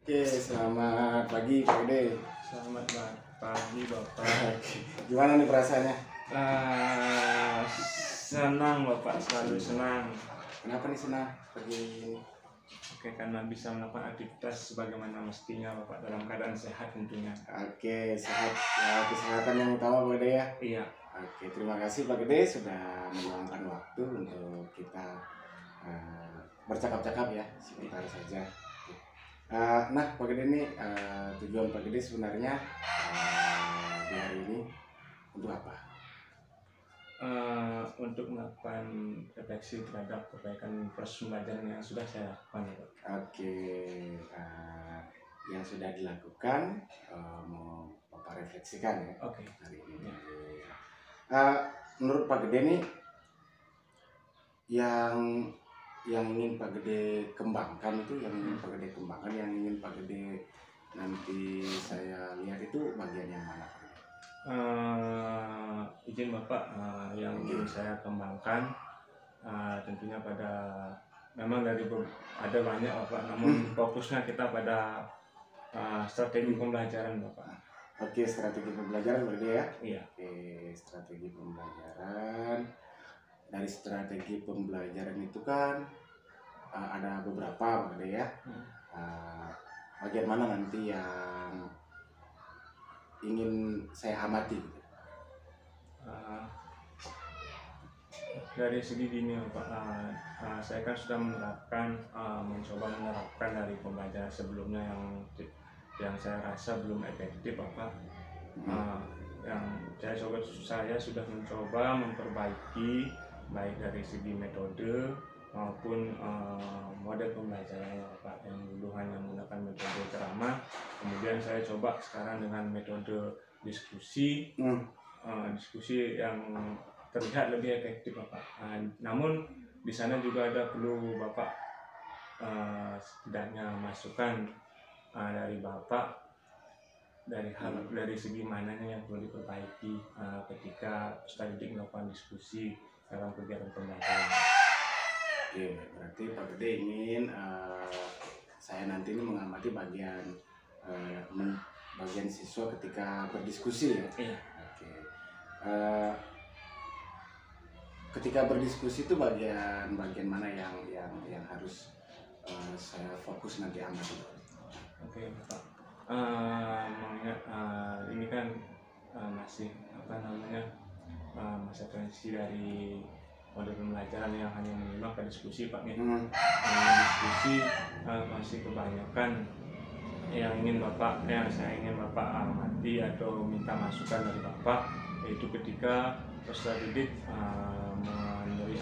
Oke, selamat pagi Pak Gede. Selamat pagi Bapak. Gimana nih perasaannya? Senang Bapak, selalu senang. Kenapa nih senang pagi ini? Oke, karena bisa melakukan aktivitas sebagaimana mestinya Bapak dalam keadaan sehat tentunya. Oke, sehat. Ya, kesehatan yang utama Pak Gede ya. Iya. Oke, terima kasih Pak Gede sudah meluangkan waktu untuk kita bercakap-cakap ya sebentar saja. Nah, Pak Gede ini tujuan Pak Gede sebenarnya di hari ini untuk apa? Untuk melakukan refleksi terhadap kebaikan proses pembelajaran yang sudah saya lakukan Bapak. Oke, yang sudah dilakukan mau Bapak refleksikan ya. Oke. Hari ini. Menurut Pak Gede nih yang ingin Pak Gede kembangkan itu, yang ingin Pak Gede kembangkan, yang ingin Pak Gede nanti saya lihat itu bagian yang mana? Izin Bapak, yang ingin saya kembangkan tentunya pada memang ada banyak Bapak, namun fokusnya kita pada strategi pembelajaran Bapak. Oke, strategi pembelajaran Pak Gede ya. Iya. Oke, strategi pembelajaran. Dari strategi pembelajaran itu kan ada beberapa Pak Gede ya. Bagian mana nanti yang ingin saya amati? Dari segi gini Pak, saya kan sudah mencoba menerapkan dari pembelajaran sebelumnya yang saya rasa belum efektif Bapak. Yang saya sudah mencoba memperbaiki baik dari segi metode maupun model pembelajaran Bapak, yang dulu hanya menggunakan metode ceramah, kemudian saya coba sekarang dengan metode diskusi. Diskusi yang terlihat lebih efektif Bapak. Namun di sana juga perlu Bapak setidaknya masukan dari Bapak dari segi mananya yang perlu diperbaiki ketika peserta didik melakukan diskusi dalam kegiatan pembelajaran. Oke, berarti Pak Gede ingin saya nanti ini mengamati bagian siswa ketika berdiskusi ya. Iya. Oke. Ketika berdiskusi itu bagian mana yang harus saya fokus nanti amati? Oke Bapak. Mengingat ini kan masih masa transisi dari model pembelajaran yang hanya menyimak ke diskusi Pak ya. Diskusi masih kebanyakan yang saya ingin Bapak amati atau minta masukan dari Bapak, yaitu ketika peserta didik memberi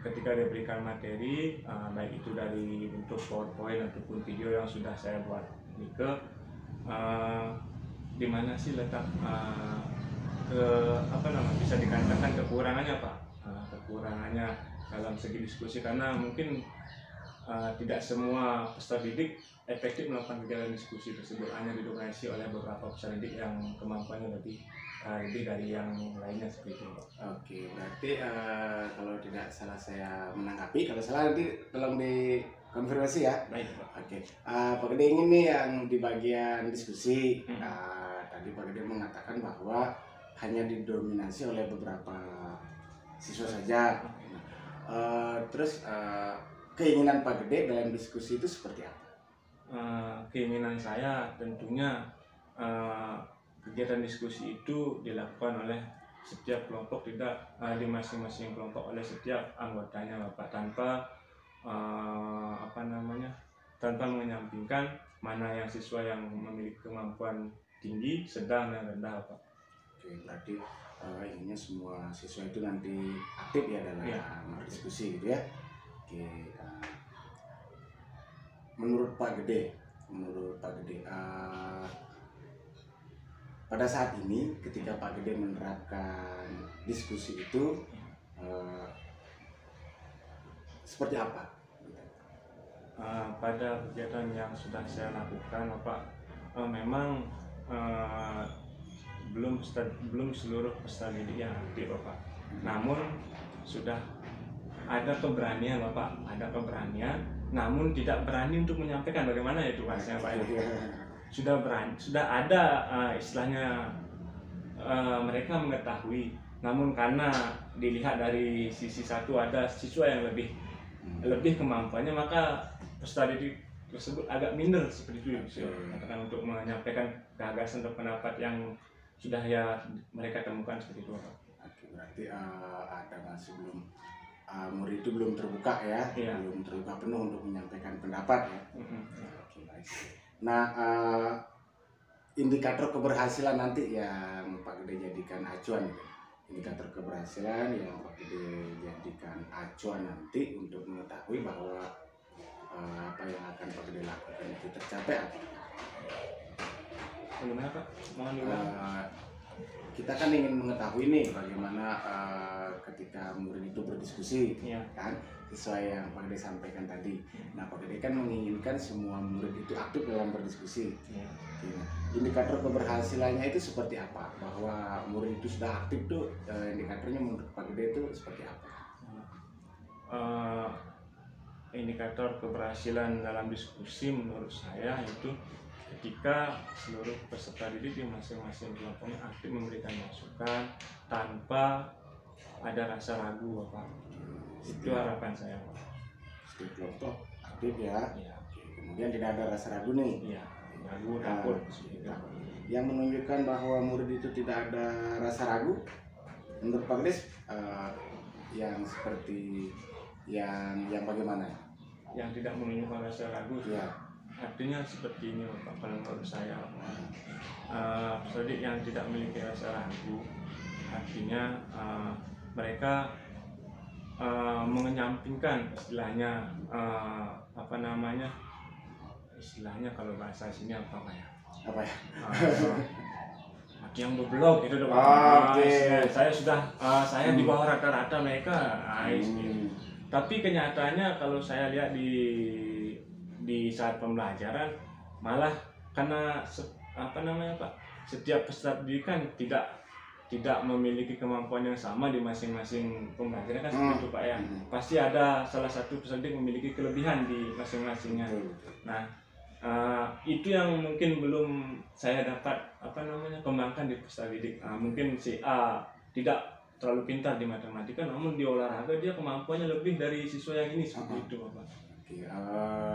ketika diberikan materi, baik itu dari bentuk PowerPoint ataupun video yang sudah saya buat di mana sih letak bisa dikatakan kekurangannya Pak, kekurangannya dalam segi diskusi, karena mungkin tidak semua peserta didik efektif melakukan kegiatan diskusi tersebut, hanya didominasi oleh beberapa peserta didik yang kemampuannya lebih dari yang lainnya seperti itu. Oke, berarti kalau tidak salah saya menanggapi, kalau salah nanti tolong dikonfirmasi ya. Baik Pak. Oke, Pak Gede ingin nih yang di bagian diskusi. Tadi Pak Gede mengatakan bahwa hanya didominasi oleh beberapa siswa saja. Terus keinginan Pak Gede dalam diskusi itu seperti apa? Keinginan saya tentunya kegiatan diskusi itu dilakukan oleh setiap kelompok, tidak di masing-masing kelompok oleh setiap anggotanya Bapak, tanpa menyampingkan mana yang siswa yang memiliki kemampuan tinggi, sedang, dan rendah Bapak. Oke, berarti inginnya semua siswa itu nanti aktif ya dalam diskusi gitu ya. Oke, menurut Pak Gede, pada saat ini ketika Pak Gede menerapkan diskusi itu seperti apa? Pada kegiatan yang sudah saya lakukan Bapak, memang belum seluruh peserta didik yang aktif Bapak, namun sudah ada keberanian Bapak, namun tidak berani untuk menyampaikan. Bagaimana itu Masnya Pak? Sudah ada istilahnya mereka mengetahui, namun karena dilihat dari sisi satu ada siswa yang lebih kemampuannya, maka peserta didik tersebut agak minder seperti itu, katakan, untuk menyampaikan gagasan atau pendapat yang sudah ya mereka temukan seperti itu Pak. Berarti ada masih belum murid itu belum terbuka ya, belum terbuka penuh untuk menyampaikan pendapat ya. Oke, baik. Nah, indikator keberhasilan nanti yang Pak Gede jadikan acuan, indikator keberhasilan yang Pak Gede jadikan acuan nanti untuk mengetahui bahwa apa yang akan Pak Gede lakukan itu tercapai apa? Bagaimana Pak? Mohon diulang. Kita kan ingin mengetahui nih bagaimana ketika murid itu berdiskusi, kan sesuai yang Pak Gede sampaikan tadi. Nah, Pak Gede kan menginginkan semua murid itu aktif dalam berdiskusi. Indikator keberhasilannya itu seperti apa? Bahwa murid itu sudah aktif tuh, indikatornya menurut Pak Gede itu seperti apa? Indikator keberhasilan dalam diskusi menurut saya itu ketika seluruh peserta didik di masing-masing kelompoknya aktif memberikan masukan tanpa ada rasa ragu Bapak. Itu harapan saya Pak. Setiap kelompok aktif ya. Kemudian tidak ada rasa ragu nih. Ragu, takut. Yang menunjukkan bahwa murid itu tidak ada rasa ragu menurut Pak Gede yang seperti yang bagaimana? Yang tidak menunjukkan rasa ragu. Artinya seperti ini Bapak, kalau menurut saya peserta yang tidak memiliki rasa ragu artinya mereka mengenyampingkan istilahnya istilahnya kalau bahasa sini apa ya? Yang beblok gitu dong. Saya di bawah rata-rata mereka. Tapi kenyataannya kalau saya lihat di saat pembelajaran malah karena setiap peserta didikan tidak memiliki kemampuan yang sama di masing-masing pembelajaran kan seperti itu Pak ya. Pasti ada salah satu peserta didik memiliki kelebihan di masing-masingnya. Nah, itu yang mungkin belum saya dapat kembangkan di peserta didik. Mungkin si A tidak terlalu pintar di matematika, namun di olahraga dia kemampuannya lebih dari siswa yang ini, seperti itu Bapak.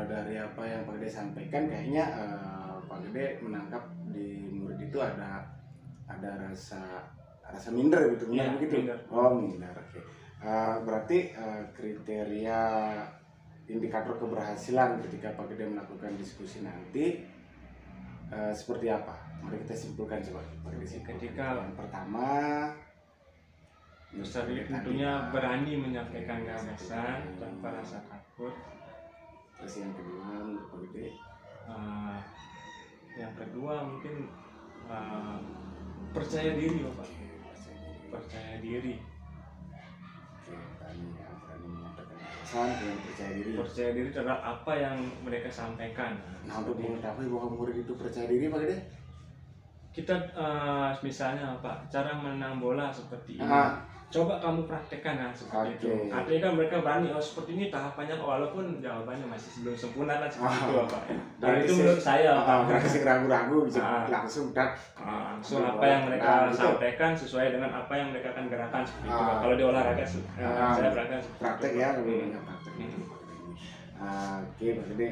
Dari apa yang Pak Gede sampaikan kayaknya Pak Gede menangkap di murid itu ada rasa minder gitu, begitu? Minder. Minder. Berarti kriteria indikator keberhasilan ketika Pak Gede melakukan diskusi nanti seperti apa? Mari kita simpulkan coba. Ketika yang pertama, peserta didik tentunya berani menyampaikan gagasan tanpa rasa takut. Terus yang kedua menurut Pak Gede? Yang kedua mungkin percaya diri Bapak. Percaya diri. Berani menyatakan gagasan dan percaya diri terhadap apa yang mereka sampaikan. Nah, untuk mengetahui bahwa murid itu percaya diri Pak Gede, kita misalnya Pak, cara menang bola seperti ini. Coba kamu praktekkan seperti itu. Artinya kan mereka berani, seperti ini tahapannya, walaupun jawabannya masih belum sempurna kan seperti itu Pak. Dan itu menurut saya masih ragu-ragu bisa langsung apa yang mereka sampaikan sesuai dengan apa yang mereka akan gerakan seperti itu. Kalau di olahraga saya praktek ya, lebih banyak praktek. Oke, Pak Gede.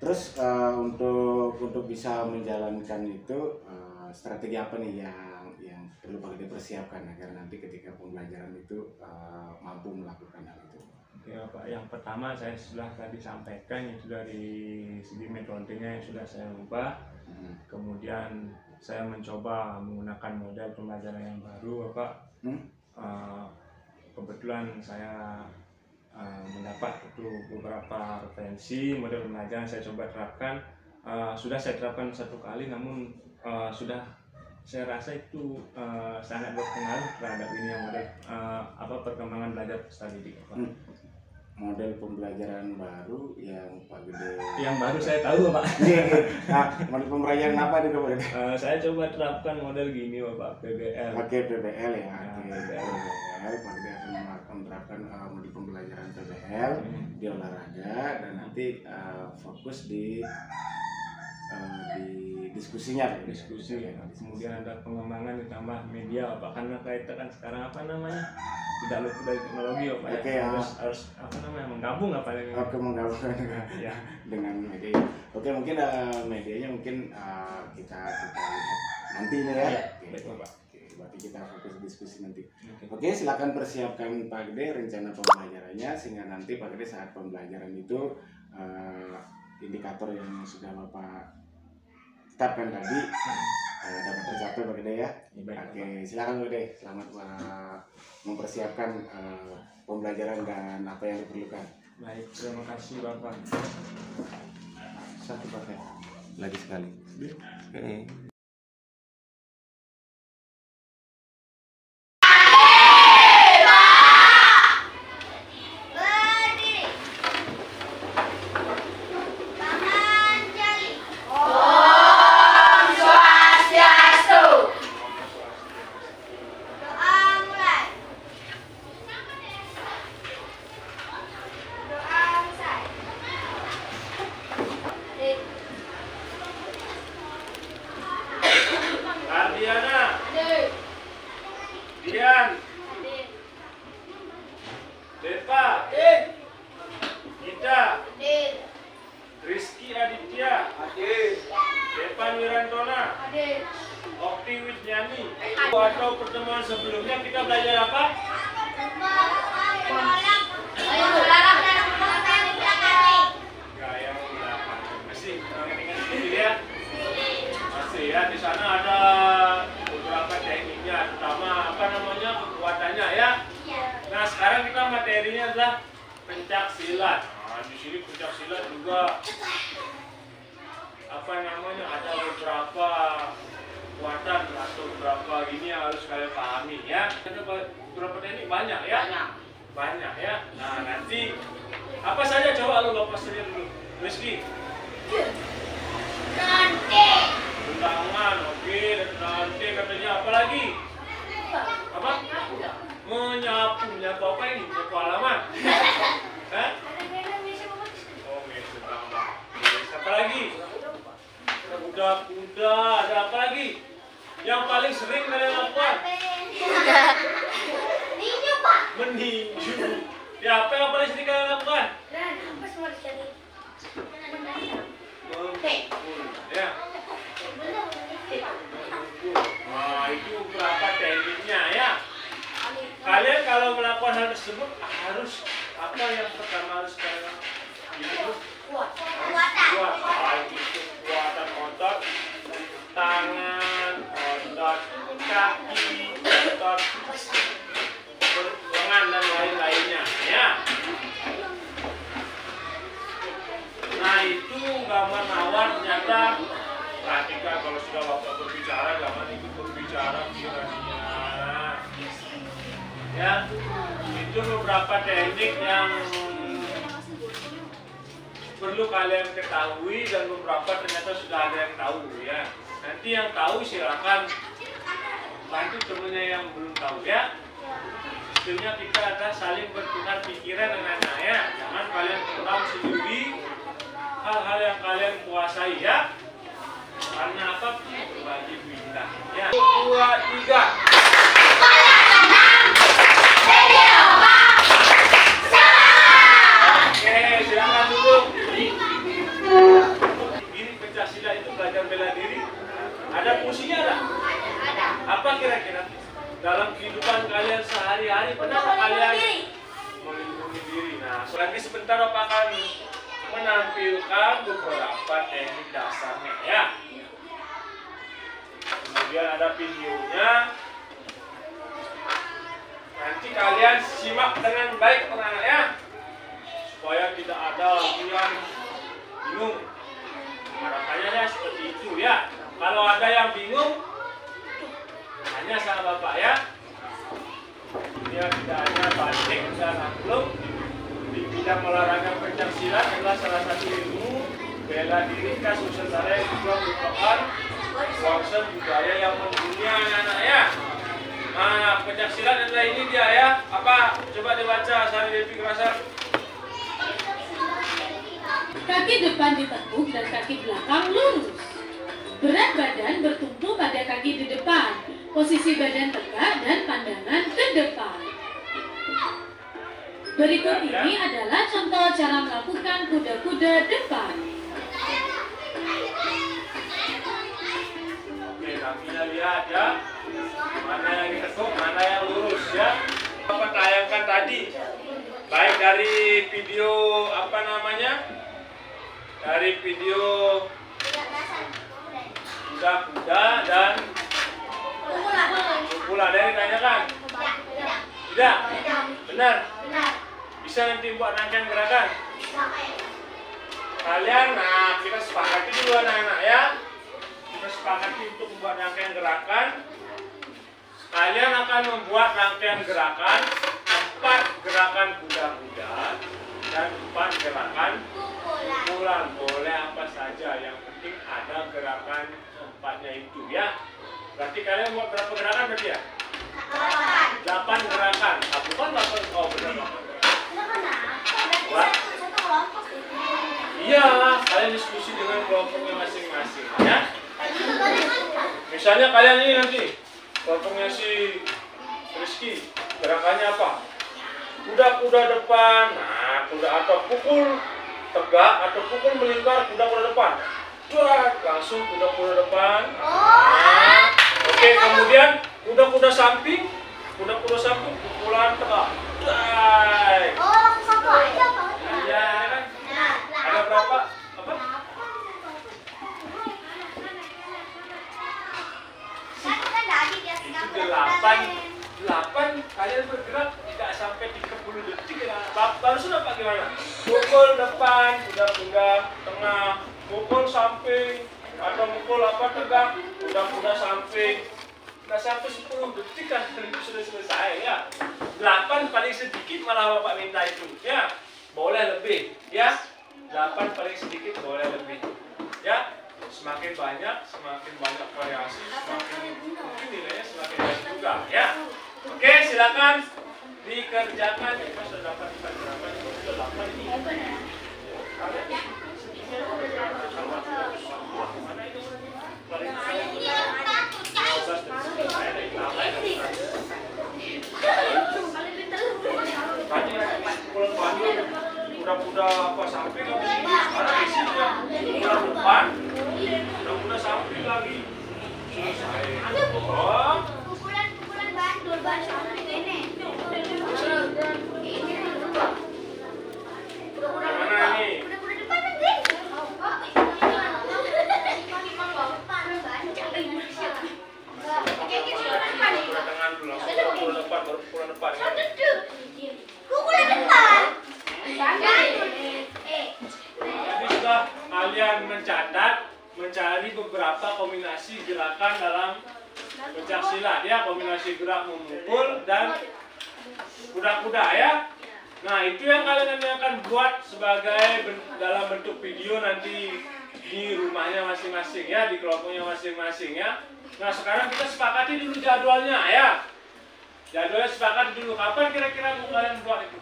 Terus untuk bisa menjalankan itu strategi apa nih yang perlu Pak Gede persiapkan agar nanti ketika pembelajaran itu mampu melakukan hal itu? Ya Pak, yang pertama saya sudah tadi sampaikan itu dari segi metodenya yang sudah saya ubah. Kemudian saya mencoba menggunakan model pembelajaran yang baru Bapak. Kebetulan saya mendapat itu beberapa referensi model pembelajaran saya coba terapkan. Sudah saya terapkan satu kali, namun saya rasa itu sangat berpengaruh terhadap ini yang model perkembangan belajar peserta didik. Model pembelajaran baru yang Pak Gede. Yang baru saya tahu Pak. Model pembelajaran apa nih Pak Gede? Saya coba terapkan model gini Bapak, PBL. Pakai PBL ya. PBL Pak Gede akan menerapkan modul pembelajaran PBL di olahraga dan nanti fokus di diskusinya. Diskusi ya. Kemudian ada pengembangan ditambah media apa, karena kita kan sekarang apa namanya tidak luput dari teknologi apa Oke, ya, harus apa namanya menggabung apa yang Oke, menggabungkan ya. dengan media. Oke, mungkin medianya mungkin kita lihat nantinya ya. Ya, Oke, betul, Pak. Oke, berarti kita fokus diskusi nanti. Oke. Oke, silakan persiapkan Pak Gede rencana pembelajarannya sehingga nanti Pak Gede saat pembelajaran itu indikator yang sudah Bapak tetapkan tadi dapat tercapai Pak Gede ya. Baik, Oke, silakan Pak Gede. Selamat mempersiapkan pembelajaran dan apa yang diperlukan. Baik, terima kasih Bapak. Satu pakai lagi sekali. Oke. Ardiana, Dian, Deva, Ida, Rizky Aditya, Devan Wirantona, Okti Wisnyani. Atau pertemuan sebelumnya kita belajar apa? Gaya ulangan. Masih ingat ini ya? Masih ya, di sana ada beberapa tekniknya, terutama apa namanya kekuatannya ya. Nah sekarang kita materinya adalah pencak silat. Nah di sini pencak silat juga apa namanya ada beberapa kekuatan atau beberapa ini yang harus kalian pahami ya. Ada beberapa teknik banyak ya. Banyak ya. Nah nanti apa saja coba lu lepas saja dulu. Rizky. Tendangan, oke, nanti katanya apa lagi? Apa? Menyapu apa ini? Menyapu halaman? Hah? Oh, mesin tambah. Apa lagi? Kuda, ada apa lagi? Yang paling sering kalian lakukan? Meninju. Ya, apa yang paling sering kalian lakukan? Ya. Nah, itu berapa tekniknya ya? Kalian kalau melakukan hal tersebut harus apa yang pertama harus kalian itu kuat. Kekuatan otot tangan, otot kaki, otot lengan dan lain-lainnya ya. Nah itu gambar nawar ternyata perhatikan kalau sudah waktu berbicara jangan ikut berbicara kiranya ya. Itu beberapa teknik yang perlu kalian ketahui dan beberapa ternyata sudah ada yang tahu ya. Nanti yang tahu silakan bantu temennya yang belum tahu ya. Istilahnya kita ada saling bertukar pikiran dengan ya. Jangan kalian kurang sendiri hal-hal yang kalian kuasai ya. Karena apa? Berbagi bintang ya. 2, 3. Oke, silakan duduk. Ini Pancasila itu belajar bela diri. Ada fungsinya ada? Apa kira-kira? Dalam kehidupan kalian sehari-hari pernah kalian melindungi diri? Nah, lagi sebentar Bapak akan menampilkan beberapa teknik dasarnya ya. Kemudian ada videonya. Nanti kalian simak dengan baik ya, supaya tidak ada yang bingung. Harapannya ya seperti itu ya. Kalau ada yang bingung, tanya sama Bapak ya. Dia tidak hanya batik dan angklung. Di bidang olahraga pencak silat adalah salah satu ilmu bela diri khas Nusantara yang juga merupakan warisan budaya yang mendunia anak-anak ya. Nah, pencaksilat adalah ini dia ya. Apa? Coba dibaca Sari Devi Kerasan. Kaki depan ditekuk dan kaki belakang lurus. Berat badan bertumpu pada kaki di depan. Posisi badan tegak dan pandangan ke depan. Berikut ini adalah contoh cara melakukan kuda-kuda depan. Oke, kakinya lihat ya. Mana yang ditekuk, mana yang lurus ya. Apa tayangkan tadi? Baik dari video apa namanya? Dari video kuda-kuda dan pula dari tanyakan. Tidak? Benar? Bisa nanti buat rangkaian gerakan? Kalian, nah kita sepakati dulu anak-anak ya. Kita sepakati untuk membuat rangkaian gerakan. Kalian akan membuat rangkaian gerakan 4 gerakan kuda-kuda dan 4 gerakan pukulan. Boleh apa saja, yang penting ada gerakan 4-nya itu ya. Berarti kalian buat berapa gerakan berarti ya? 8 gerakan. Nah, bukan 8, oh benar 8 gerakan. Buat? Iya, kalian diskusi dengan kelompoknya masing-masing ya. Misalnya kalian ini nanti kelompoknya si Rizky, gerakannya apa? Kuda-kuda depan. Nah, kuda atau pukul tegak atau pukul melingkar kuda-kuda depan. Langsung kuda-kuda depan. Nah, oke, kemudian kuda-kuda samping pukulan tegak. Oh, langsung satu aja Pak. Ya kan? Ada berapa? Apa? Itu 8 kalian bergerak tidak sampai 30 detik ya. Baru sudah Pak gimana? Pukul depan, kuda-kuda tengah, pukul samping atau pukul apa tegak, kuda-kuda samping. Nggak sampai 10 detik kan itu sudah selesai ya. 8 paling sedikit malah Bapak minta itu ya. Boleh lebih ya. 8 paling sedikit boleh lebih ya. Semakin banyak variasi, semakin mungkin nilainya semakin baik juga ya. Oke, silakan dikerjakan. Kita sudah dapat berapa? Sudah 8 ini. Mana itu? Kuda-kuda apa samping habis ini sekarang isinya kuda depan, kuda samping lagi. Selesai. Oh. Pukulan bandul bahasa ini. Mana ini? Kuda depan nanti. Kuda tangan dulu, langsung kuda depan, baru pukulan depan. Pukulan depan. Jadi sudah kalian mencatat, mencari beberapa kombinasi gerakan dalam pencaksilat ya, kombinasi gerak memukul dan kuda-kuda ya. Nah itu yang kalian akan buat sebagai dalam bentuk video nanti di rumahnya masing-masing ya, di kelompoknya masing-masing ya. Nah sekarang kita sepakati dulu jadwalnya ya. Jadwalnya sepakati dulu, kapan kira-kira kalian buat itu?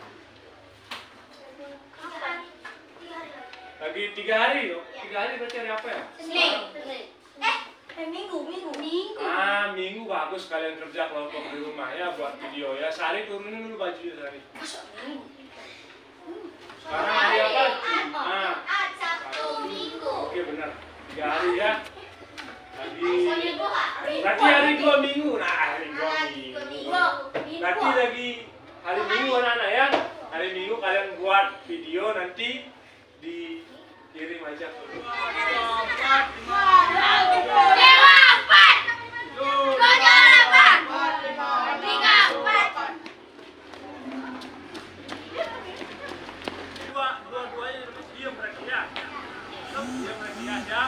Lagi 3 hari loh. 3 hari berarti hari apa ya? Senin. Minggu. Minggu bagus kalian kerja kelompok di rumah ya buat video ya. Sari turunin dulu bajunya Sari. Sekarang hari apa? Sabtu, Minggu. Oke benar. 3 hari ya. Berarti hari 2 minggu. Nah hari 2 minggu. Berarti lagi hari Minggu anak-anak ya. Hari Minggu kalian buat video nanti dikirim aja ke dua-duanya diam berarti ya. Diam berarti ya.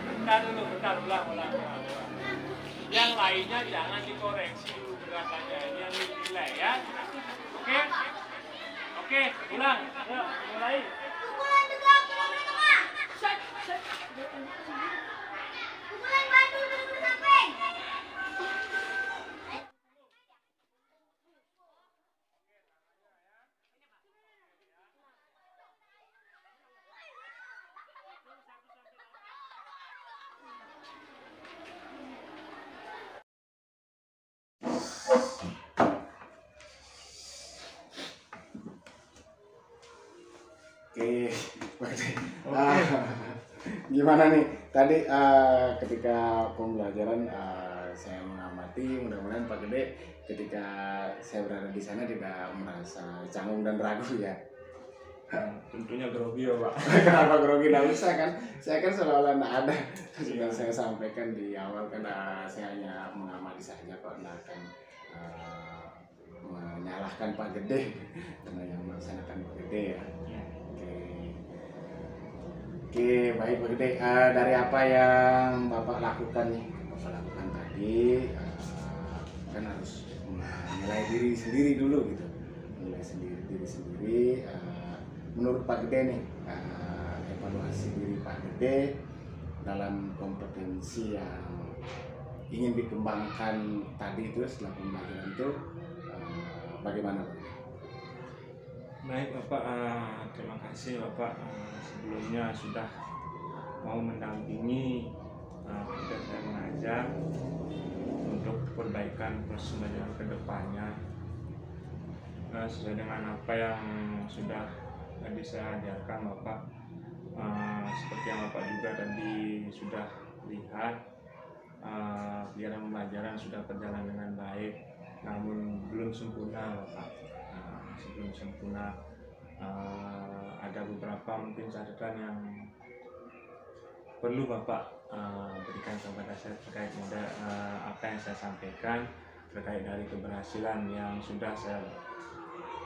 Bentar dulu, bentar, ulang. Yang lainnya jangan dikoreksi dulu gerakannya, ini yang dinilai ya. Oke, ulang. Ayo, mulai. Pukulan tegak, pukulan tengah. Pukulan batu duduk samping. Oke, gimana nih tadi ketika pembelajaran saya mengamati, mudah-mudahan Pak Gede ketika saya berada di sana tidak merasa canggung dan ragu ya. Tentunya grogi ya Pak. Kenapa grogi? Nggak usah kan, saya kan seolah-olah nggak ada. Sudah saya sampaikan di awal kan saya hanya mengamati saja kok, nggak akan menyalahkan Pak Gede karena yang melaksanakan Pak Gede ya. Oke, baik Pak Gede. Dari apa yang Bapak lakukan nih? Bapak lakukan tadi kan harus menilai diri sendiri dulu gitu. Menilai diri sendiri. Menurut Pak Gede nih, evaluasi diri Pak Gede dalam kompetensi yang ingin dikembangkan tadi itu setelah pembelajaran itu bagaimana Pak? Baik Bapak, terima kasih Bapak sebelumnya sudah mau mendampingi ketika saya mengajar untuk perbaikan pembelajaran ke depannya sesuai dengan apa yang sudah tadi saya ajarkan Bapak. Seperti yang Bapak juga tadi sudah lihat, kegiatan pembelajaran sudah berjalan dengan baik, namun belum sempurna Bapak. Sebelum sempurna, ada beberapa mungkin catatan yang perlu Bapak berikan kepada saya terkait model apa yang saya sampaikan terkait dari keberhasilan yang sudah saya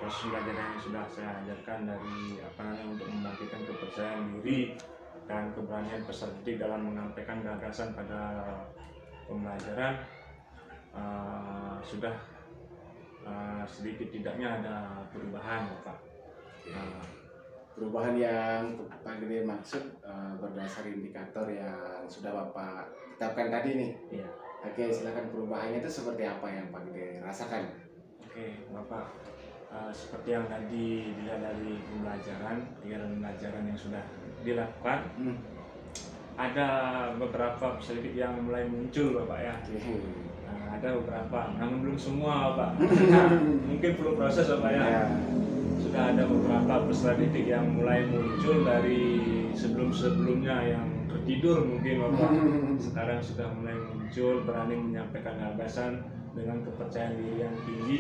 proses belajar yang sudah saya ajarkan dari untuk membangkitkan kepercayaan diri dan keberanian peserta didik dalam menyampaikan gagasan pada pembelajaran. Sudah sedikit tidaknya ada perubahan Bapak. Perubahan yang Pak Gede maksud berdasar indikator yang sudah Bapak tetapkan tadi nih. Iya. Oke, silakan perubahannya itu seperti apa yang Pak Gede rasakan? Oke, Bapak. Seperti yang tadi dilihat dari kegiatan pembelajaran yang sudah dilakukan, ada beberapa sedikit yang mulai muncul Bapak ya. Ada beberapa, namun belum semua Pak. Mungkin perlu proses Bapak ya. Sudah ada beberapa peserta didik yang mulai muncul dari sebelumnya yang tertidur mungkin Bapak. Sekarang sudah mulai muncul, berani menyampaikan gagasan dengan kepercayaan diri yang tinggi.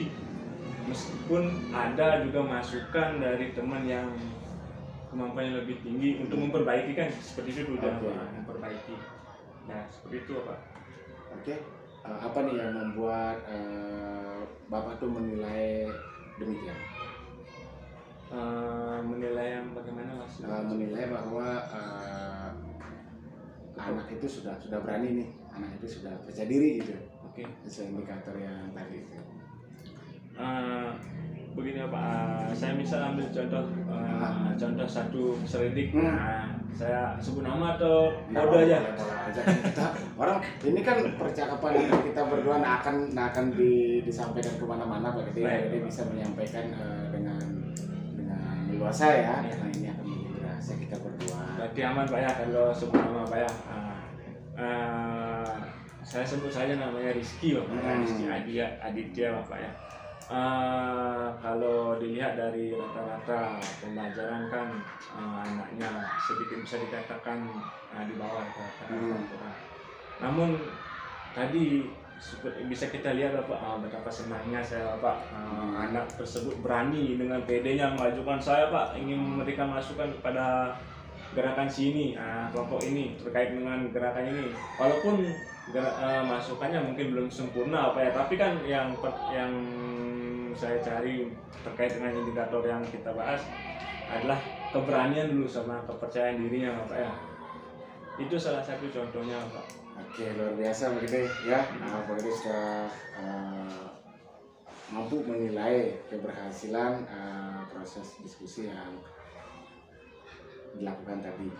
Meskipun ada juga masukan dari teman yang kemampuannya lebih tinggi untuk memperbaiki kan, seperti itu sudah memperbaiki. Nah, seperti itu Pak. Oke. Apa nih yang membuat Bapak tuh menilai demikian? Menilai yang bagaimana Mas? Menilai bahwa anak itu sudah berani nih, anak itu sudah percaya diri gitu. Oke. Sesuai indikator yang tadi itu. Begini Pak, saya bisa ambil contoh satu peserta didik. Saya sebut nama atau kode aja? Orang ini kan percakapan kita berdua akan disampaikan kemana-mana Pak Gede. Jadi bisa menyampaikan dengan leluasa ya. Karena ini akan menjadi rahasia kita berdua. Berarti aman Pak ya kalau sebut nama Pak ya. Saya sebut saja namanya Rizky Bapak. Rizky Aditya Bapak ya. Kalau dilihat dari rata-rata pembelajaran kan anaknya sedikit bisa dikatakan di bawah rata-rata. Namun tadi bisa kita lihat Bapak betapa senangnya saya Bapak, anak tersebut berani dengan PD-nya mengajukan saya Pak ingin memberikan masukan kepada gerakan sini, kelompok ini terkait dengan gerakan ini. Walaupun masukannya mungkin belum sempurna Pak ya, tapi kan yang saya cari terkait dengan indikator yang kita bahas adalah keberanian dulu sama kepercayaan dirinya Bapak ya. Itu salah satu contohnya Pak. Oke, luar biasa Pak Gede ya. Pak Gede sudah mampu menilai keberhasilan proses diskusi yang dilakukan tadi.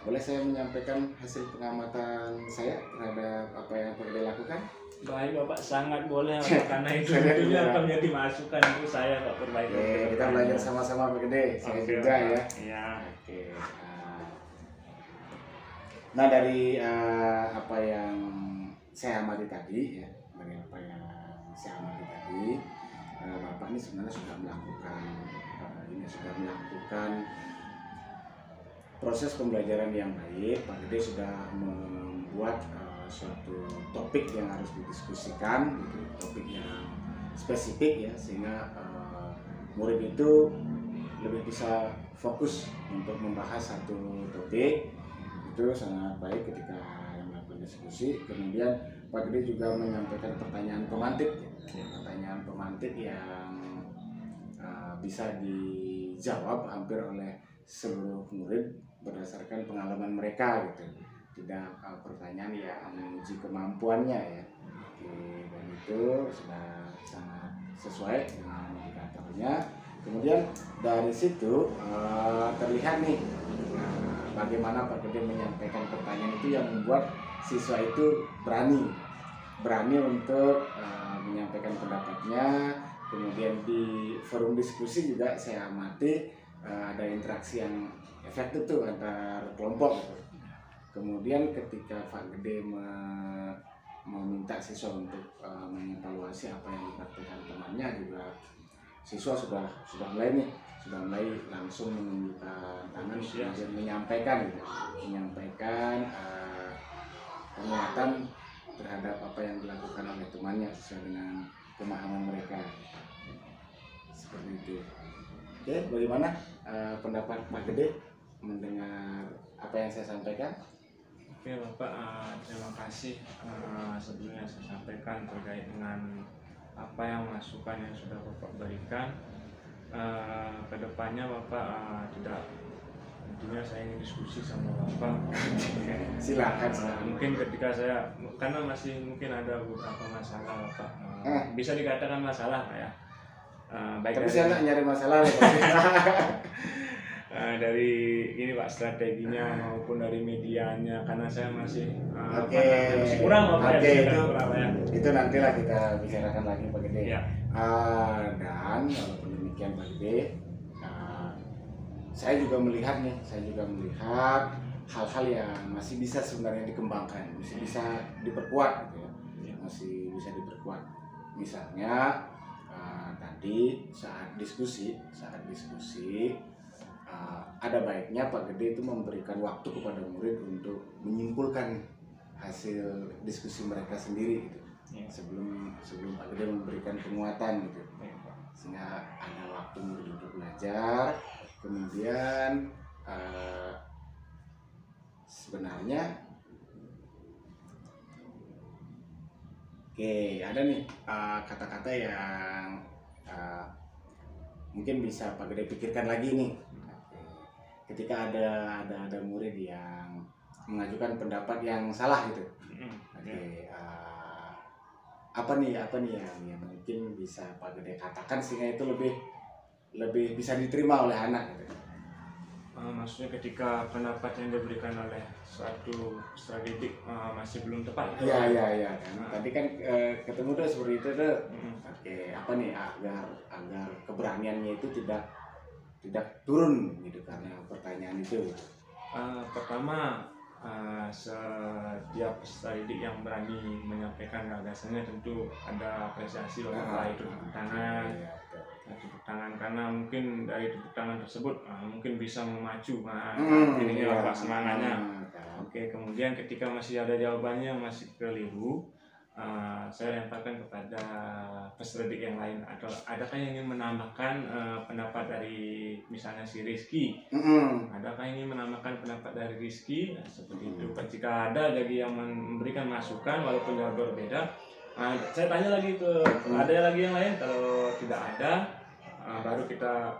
Boleh saya menyampaikan hasil pengamatan saya terhadap apa yang Pak Gede lakukan? Baik Bapak, sangat boleh Bapak, karena itu Saya tentunya juga. akan menjadi masukan untuk saya Pak perbaiki. Oke, kita belajar sama-sama Pak Gede. Saya Oke, juga Bapak. ya. Iya. Oke. Nah dari apa yang saya amati tadi ya, dari apa yang saya amati tadi, Bapak ini sebenarnya sudah melakukan proses pembelajaran yang baik. Pak Gede sudah membuat suatu topik yang harus didiskusikan, gitu, topik yang spesifik ya, sehingga murid itu lebih bisa fokus untuk membahas satu topik. Itu sangat baik ketika melakukan diskusi. Kemudian Pak Gede juga menyampaikan pertanyaan pemantik, ya, pertanyaan pemantik yang bisa dijawab hampir oleh seluruh murid berdasarkan pengalaman mereka gitu. Tidak pertanyaan yang menguji kemampuannya ya. Oke, dan itu sudah sangat sesuai dengan indikatornya. Kemudian dari situ terlihat nih bagaimana Pak Gede menyampaikan pertanyaan itu yang membuat siswa itu berani untuk menyampaikan pendapatnya. Kemudian di forum diskusi juga saya amati ada interaksi yang efektif tuh antar kelompok gitu. Kemudian ketika Pak Gede meminta siswa untuk mengevaluasi apa yang dipraktikkan temannya, juga siswa sudah mulai langsung menunjukkan tangan, kemudian menyampaikan penguatan terhadap apa yang dilakukan oleh temannya sesuai dengan pemahaman mereka, seperti itu. Oke, bagaimana pendapat Pak Gede mendengar apa yang saya sampaikan? Oke Bapak, terima kasih sebelumnya saya sampaikan terkait dengan apa yang masukan yang sudah Bapak berikan. Kedepannya Bapak tentunya saya ingin diskusi sama Bapak. Silakan. Mungkin ketika saya, karena masih mungkin ada beberapa masalah Bapak, bisa dikatakan masalah Pak ya. Baik Tapi dari, saya nggak nyari masalah loh, Pak. dari ini Pak strateginya maupun dari medianya, karena saya masih masih kurang Bapak itu nantilah kita bicarakan lagi Pak Gede. Ya. Dan walaupun demikian Pak Gede, saya juga melihat hal-hal yang masih bisa sebenarnya dikembangkan, masih bisa diperkuat gitu ya. Masih bisa diperkuat. Misalnya tadi saat diskusi ada baiknya Pak Gede itu memberikan waktu kepada murid untuk menyimpulkan hasil diskusi mereka sendiri gitu. Ya. Sebelum Pak Gede memberikan penguatan gitu. Sehingga ada waktu murid untuk belajar. Kemudian sebenarnya ada nih kata-kata yang mungkin bisa Pak Gede pikirkan lagi nih. Ketika ada murid yang mengajukan pendapat yang salah gitu. Apa nih yang mungkin bisa Pak Gede katakan sehingga itu lebih bisa diterima oleh anak gitu. Maksudnya ketika pendapat yang diberikan oleh suatu strategi masih belum tepat. Iya kan. Tadi kan ketemu tuh seperti itu tuh. Apa nih agar keberaniannya itu tidak turun gitu karena pertanyaan itu. Pertama, setiap strategi yang berani menyampaikan gagasannya tentu ada apresiasi Bapak, itu tepuk tangan. Tepuk tangan, karena mungkin dari tepuk tangan tersebut mungkin bisa memacu ininya Bapak semangatnya. Oke, kemudian ketika masih ada jawabannya yang masih keliru, saya lemparkan kepada peserta yang lain, atau adakah yang ingin menambahkan pendapat dari misalnya si Rizky, adakah yang ingin menambahkan pendapat dari Rizky, seperti itu. Jika ada jadi yang memberikan masukan walaupun jauh berbeda, saya tanya lagi ke ada lagi yang lain. Kalau tidak ada, baru kita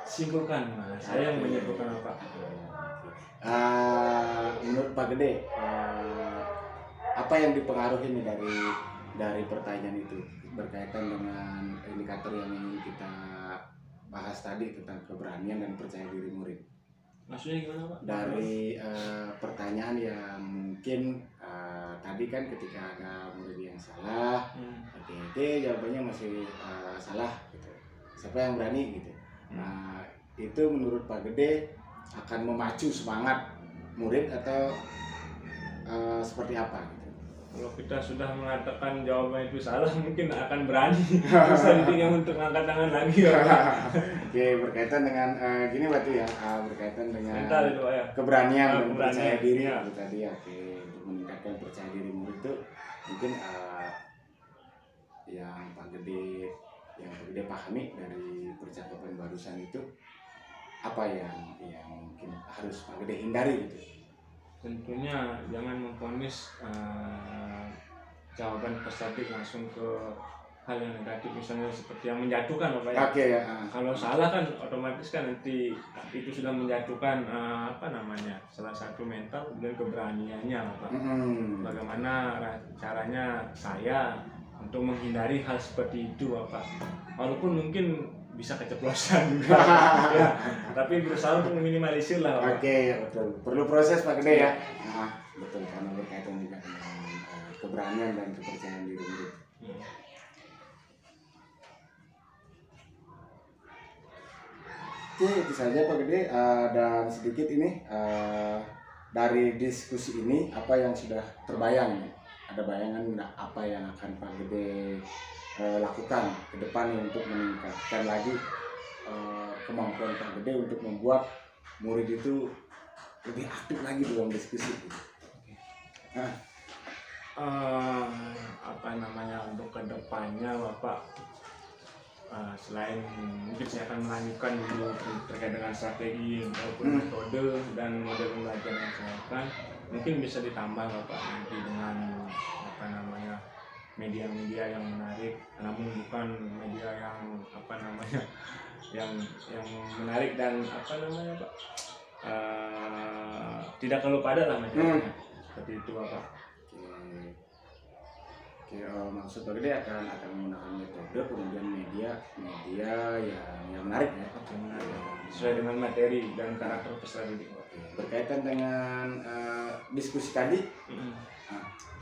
simpulkan. Nah, saya yang menyimpulkan Pak. Menurut Pak Gede, apa yang dipengaruhi nih dari pertanyaan itu berkaitan dengan indikator yang ingin kita bahas tadi tentang keberanian dan percaya diri murid? Maksudnya gimana Pak? Dari pertanyaan yang mungkin tadi kan ketika ada murid yang salah, oke jawabannya masih salah gitu. Siapa yang berani gitu? Nah, itu menurut Pak Gede akan memacu semangat murid atau seperti apa gitu? Kalau kita sudah mengatakan jawaban itu salah, mungkin akan berani selanjutnya untuk angkat tangan lagi ya Pak. Oke, berkaitan dengan gini berarti ya, berkaitan dengan Mental itu Pak ya. keberanian dan Keberanian, percaya diri ya. itu tadi ya. Oke, untuk meningkatkan percaya diri murid itu mungkin yang Pak Gede pahami dari percakapan barusan itu apa yang mungkin harus Pak Gede hindari gitu? Tentunya jangan memvonis jawaban positif langsung ke hal yang negatif, misalnya seperti yang menjatuhkan Bapak ya. Oke ya. Kalau salah kan otomatis kan nanti itu sudah menjatuhkan salah satu mental dan keberaniannya Bapak. Bagaimana caranya saya untuk menghindari hal seperti itu Bapak, walaupun mungkin bisa keceplosan juga ya, tapi berusaha untuk meminimalisir lah Bapak. Oke, betul. Perlu proses Pak Gede ya. Nah, betul, karena berkaitan juga dengan keberanian dan kepercayaan diri murid. Oke, itu saja Pak Gede, dan sedikit ini dari diskusi ini apa yang sudah terbayang nih? Ada bayangan nggak apa yang akan Pak Gede lakukan ke depan untuk meningkatkan lagi kemampuan Pak Gede untuk membuat murid itu lebih aktif lagi dalam diskusi. Untuk kedepannya Bapak, selain mungkin saya akan melanjutkan dulu terkait dengan strategi maupun metode dan model pembelajaran yang saya lakukan, mungkin bisa ditambah Bapak nanti dengan media-media yang menarik, namun bukan media yang menarik dan Pak, tidak terlalu padat lah materinya. Seperti itu Bapak. Oke, maksud Pak Gede akan menggunakan metode kemudian media yang menarik ya. Oke, menarik. Sesuai dengan materi dan karakter peserta didik. Berkaitan dengan diskusi tadi,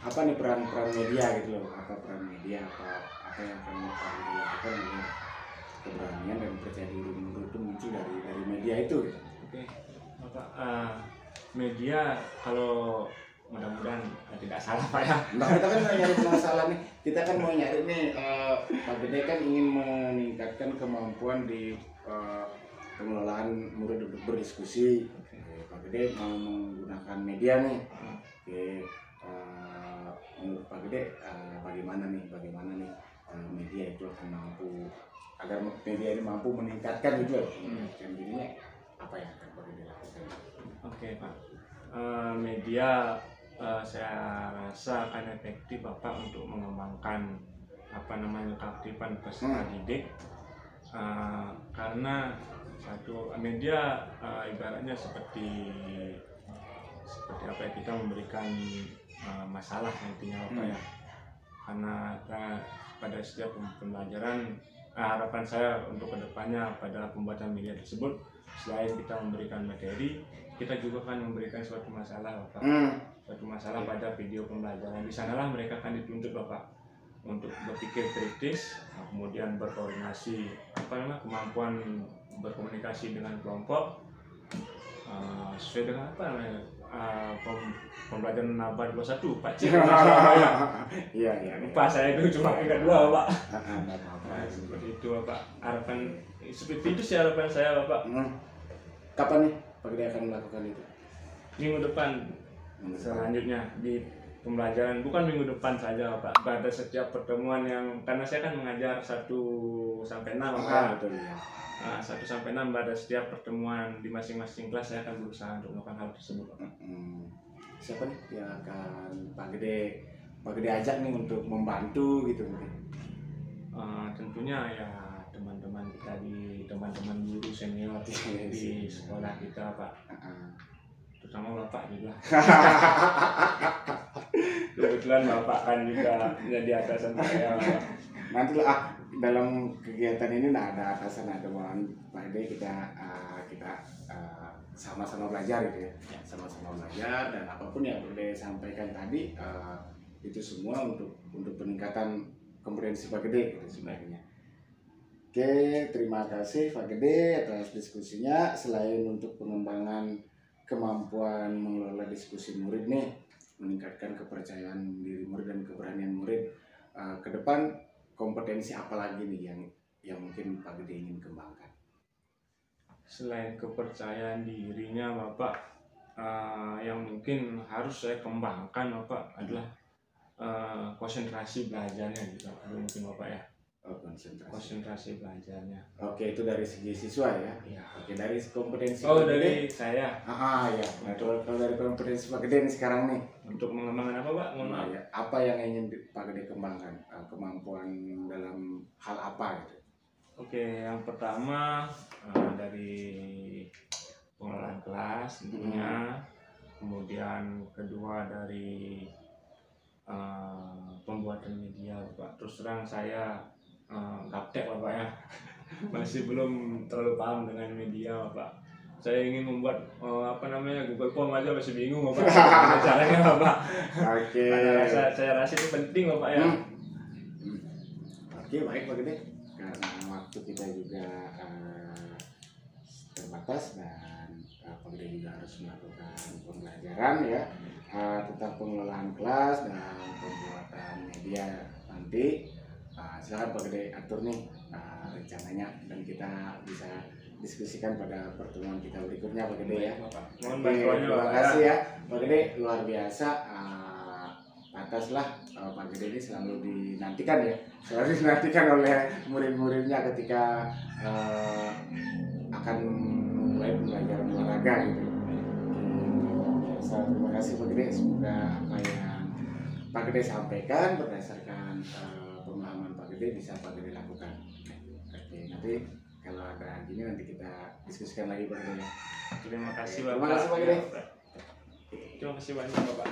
apa nih peran media gitu loh? Apa peran media? Apa yang akan dilakukan untuk keberanian dan percaya diri murid itu muncul dari media itu? Gitu. Oke, Bapak. Media kalau mudah-mudahan tidak salah Pak ya. Nah, kita kan mau nyari masalah nih. Kita kan mau nyari nih, Pak Gede kan ingin meningkatkan kemampuan di pengelolaan murid untuk berdiskusi. Pak Gede mau menggunakan media nih. Oke, menurut Pak Gede bagaimana nih media itu akan mampu agar media ini mampu meningkatkan juga meningkatkan dirinya, apa yang akan Pak Gede lakukan? Oke Pak, media saya rasa akan efektif Bapak untuk mengembangkan keaktifan peserta didik, karena satu media ibaratnya seperti apa ya, kita memberikan masalah nantinya Bapak ya, karena pada setiap pembelajaran harapan saya untuk kedepannya pada pembuatan media tersebut, selain kita memberikan materi, kita juga akan memberikan suatu masalah Bapak. Suatu masalah pada video pembelajaran. Di sanalah mereka akan dituntut Bapak untuk berpikir kritis, kemudian berkoordinasi, kemampuan berkomunikasi dengan kelompok, sesuai dengan pembelajaran Naba 21 Pak Cik. Iya. Lupa saya itu cuma ingat dua Pak. Seperti itu Bapak. Seperti itu sih harapan saya Bapak. Kapan nih Pak Gede akan melakukan itu? Minggu depan. Selanjutnya di pembelajaran, bukan minggu depan saja Pak, pada setiap pertemuan karena saya kan mengajar 1 sampai 6 Pak. Betul ya. 1 sampai 6 pada setiap pertemuan di masing-masing kelas saya akan berusaha untuk melakukan hal tersebut Pak. Siapa nih yang akan Pak Gede ajak nih untuk membantu gitu mungkin? Tentunya teman-teman kita, di teman-teman guru senior di sekolah kita Pak, terutama Bapak juga. Kebetulan Bapak kan juga jadi atasan saya Pak. Nanti lah dalam kegiatan ini nah ada atasan ada bawahan Pak Ede, kita sama-sama belajar gitu ya, sama-sama belajar, dan apapun yang Ede sampaikan tadi itu semua untuk peningkatan kompetensi Pak Gede gitu sebenarnya. Oke, terima kasih Pak Gede atas diskusinya. Selain untuk pengembangan kemampuan mengelola diskusi murid nih, meningkatkan kepercayaan diri murid dan keberanian murid, ke depan kompetensi apa lagi nih yang mungkin Pak Gede ingin kembangkan? Selain kepercayaan dirinya Bapak, yang mungkin harus saya kembangkan Bapak adalah konsentrasi belajarnya gitu mungkin Bapak ya. Oh, konsentrasi belajarnya. Oke, itu dari segi siswa ya. Iya. Oke, dari kompetensi Oh, Pak dari Gede. saya. Ya. Nah, kalau dari kompetensi Pak Gede nih sekarang nih, Untuk mengembangkan apa Pak? Mohon maaf. ya, apa yang ingin Pak Gede kembangkan? Kemampuan dalam hal apa gitu? Oke, yang pertama dari pengelolaan kelas tentunya, kemudian kedua dari pembuatan media Pak. Terus terang saya gaptek Bapak ya, masih belum terlalu paham dengan media Bapak. Saya ingin membuat Google Form aja masih bingung Bapak. Gimana caranya Bapak. Oke. Karena saya rasa itu penting Bapak ya. Oke, baik Pak Gede. Karena waktu kita juga terbatas dan Pak Gede juga harus melakukan pembelajaran ya tentang pengelolaan kelas dan pembuatan media nanti. Silakan Pak Gede atur nih rencananya dan kita bisa diskusikan pada pertemuan kita berikutnya Pak Gede ya. Mohon Oke, bantuannya terima Bapak kasih ya. ya Pak Gede, luar biasa. Pantaslah Pak Gede ini selalu dinantikan ya, selalu dinantikan oleh murid-muridnya ketika akan mulai pembelajaran olahraga gitu. Terima kasih Pak Gede, semoga apa yang Pak Gede sampaikan berdasarkan pemahaman Pak Gede bisa Pak Gede lakukan. Oke, nanti kalau ada gini nanti kita diskusikan lagi Pak Gede. Terima kasih Terima Bapak. kasih Pak Gede. Terima kasih banyak Bapak.